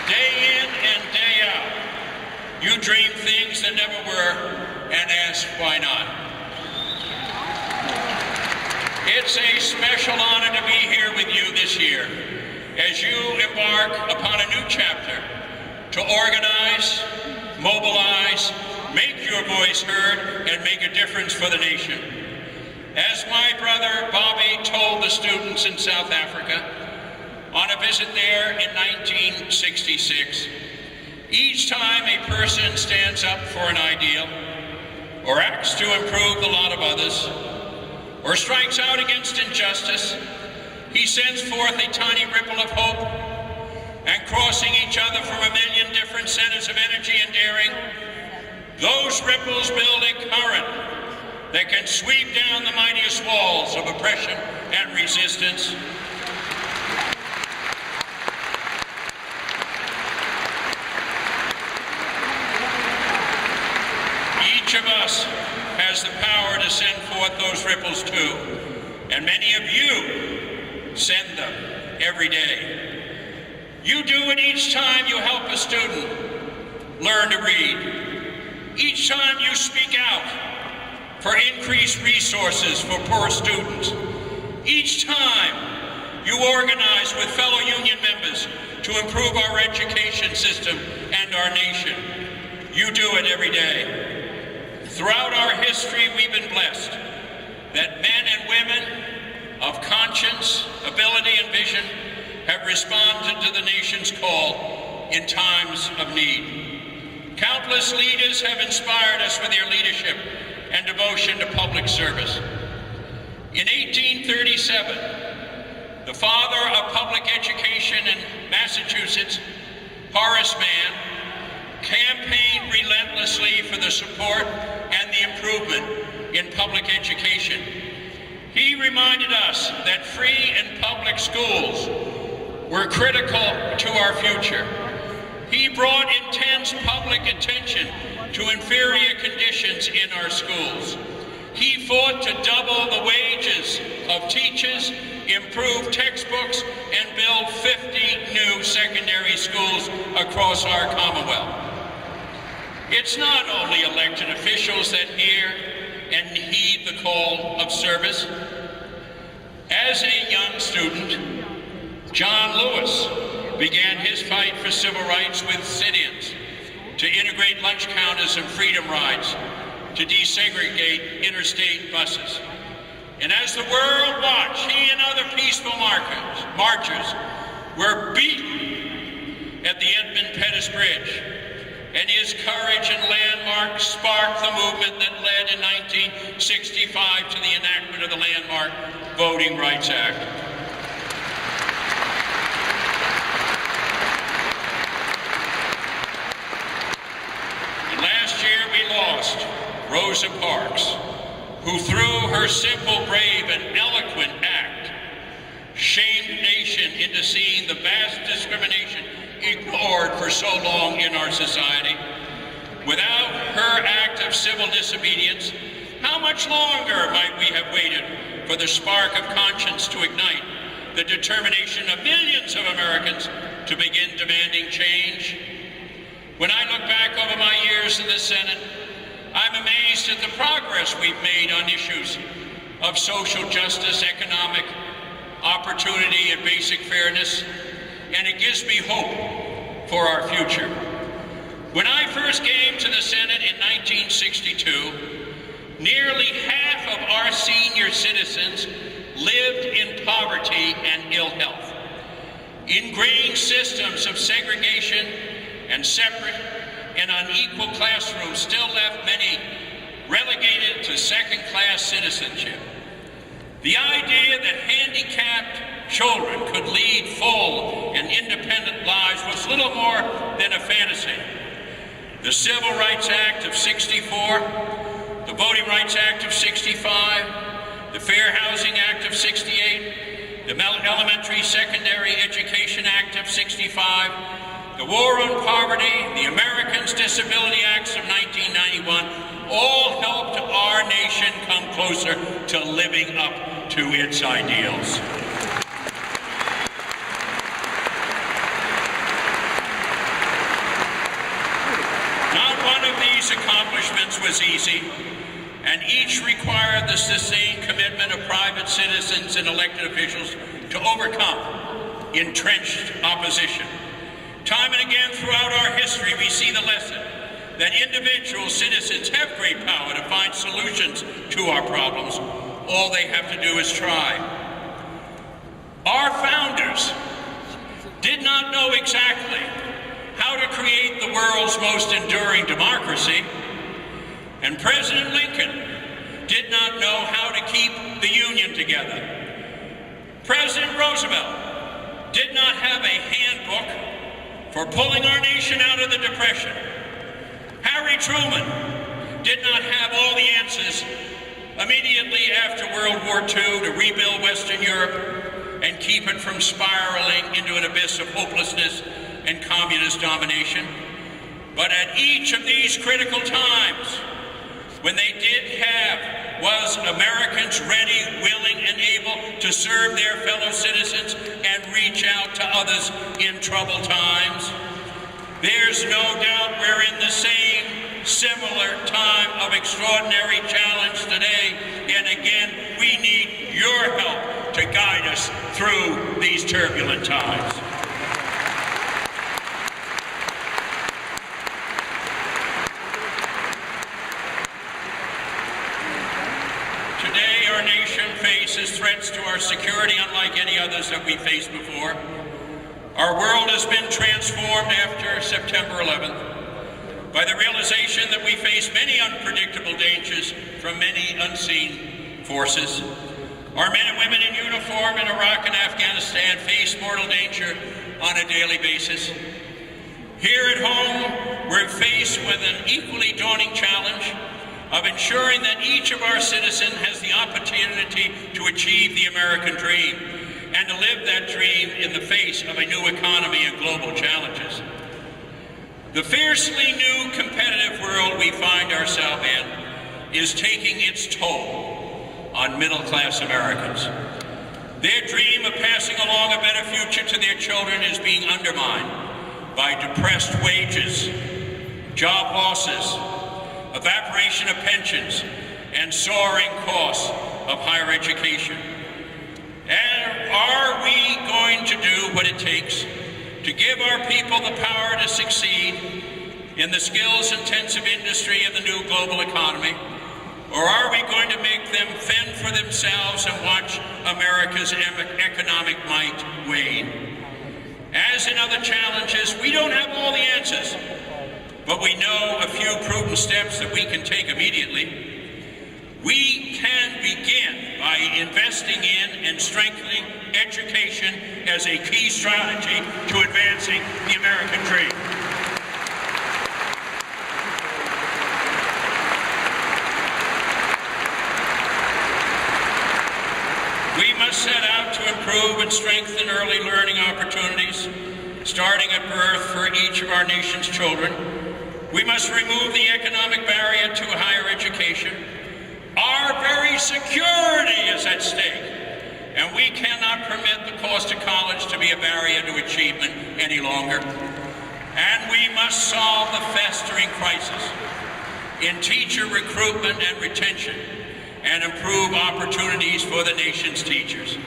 Day in and day out, you dream things that never were and ask why not. It's a special honor to be here with you this year as you embark upon a new chapter to organize, mobilize, make your voice heard, and make a difference for the nation. As my brother Bobby told the students in South Africa on a visit there in 1966, each time a person stands up for an ideal, or acts to improve the lot of others, or strikes out against injustice, he sends forth a tiny ripple of hope, and crossing each other from a million different centers of energy and daring, those ripples build a current that can sweep down the mightiest walls of oppression and resistance. Each of us has the power to send forth those ripples too, and many of you send them every day. You do it each time you help a student learn to read. Each time you speak out for increased resources for poor students. Each time you organize with fellow union members to improve our education system and our nation. You do it every day. Throughout our history, we've been blessed that men and women of conscience, ability, and vision have responded to the nation's call in times of need. Countless leaders have inspired us with their leadership and devotion to public service. In 1837, the father of public education in Massachusetts, Horace Mann, campaigned relentlessly for the support and the improvement in public education. He reminded us that free and public schools were critical to our future. He brought intense public attention to inferior conditions in our schools. He fought to double the wages of teachers, improve textbooks, and build 50 new secondary schools across our Commonwealth. It's not only elected officials that hear and heed the call of service. As a young student, John Lewis began his fight for civil rights with sit-ins, to integrate lunch counters and freedom rides, to desegregate interstate buses. And as the world watched, he and other peaceful marchers were beaten at the Edmund Pettus Bridge, and his courage and landmark sparked the movement that led in 1965 to the enactment of the landmark Voting Rights Act. Last year we lost Rosa Parks, who through her simple, brave, and eloquent act shamed the nation into seeing the vast discrimination ignored for so long in our society. Without her act of civil disobedience, how much longer might we have waited for the spark of conscience to ignite the determination of millions of Americans to begin demanding change? When I look back over my years in the Senate, I'm amazed at the progress we've made on issues of social justice, economic opportunity, and basic fairness, and it gives me hope for our future. When I first came to the Senate in 1962, nearly half of our senior citizens lived in poverty and ill health. Ingrained systems of segregation and separate and unequal classrooms still left many relegated to second-class citizenship. The idea that handicapped children could lead full and independent lives was little more than a fantasy. The Civil Rights Act of '64, the Voting Rights Act of '65, the Fair Housing Act of '68, the Elementary Secondary Education Act of '65, the War on Poverty, the Americans' Disability Acts of 1991, all helped our nation come closer to living up to its ideals. these accomplishments was easy, and each required the sustained commitment of private citizens and elected officials to overcome entrenched opposition. Time and again throughout our history, we see the lesson that individual citizens have great power to find solutions to our problems. All they have to do is try. Our founders did not know exactly how to create the world's most enduring democracy, and President Lincoln did not know how to keep the Union together. President Roosevelt did not have a handbook for pulling our nation out of the Depression. Harry Truman did not have all the answers immediately after World War II to rebuild Western Europe and keep it from spiraling into an abyss of hopelessness and communist domination. But at each of these critical times, when they did have, was Americans ready, willing, and able to serve their fellow citizens and reach out to others in troubled times. There's no doubt we're in the same similar time of extraordinary challenge today, and again, we need your help to guide us through these turbulent times. Today, our nation faces threats to our security unlike any others that we faced before. Our world has been transformed after September 11th by the realization that we face many unpredictable dangers from many unseen forces. Our men and women in uniform in Iraq and Afghanistan face mortal danger on a daily basis. Here at home, we're faced with an equally daunting challenge of ensuring that each of our citizens has the opportunity to achieve the American dream and to live that dream in the face of a new economy and global challenges. The fiercely new competitive world we find ourselves in is taking its toll on middle-class Americans. Their dream of passing along a better future to their children is being undermined by depressed wages, job losses, evaporation of pensions, and soaring costs of higher education. And are we going to do what it takes to give our people the power to succeed in the skills-intensive industry of the new global economy? Or are we going to make them fend for themselves and watch America's economic might wane? As in other challenges, we don't have all the answers, but we know a few prudent steps that we can take immediately. We can begin by investing in and strengthening education as a key strategy to advancing the American dream. We must set out to improve and strengthen early learning opportunities, starting at birth for each of our nation's children. We must remove the economic barrier to higher education. Our very security is at stake, and we cannot permit the cost of college to be a barrier to achievement any longer. And we must solve the festering crisis in teacher recruitment and retention, and improve opportunities for the nation's teachers.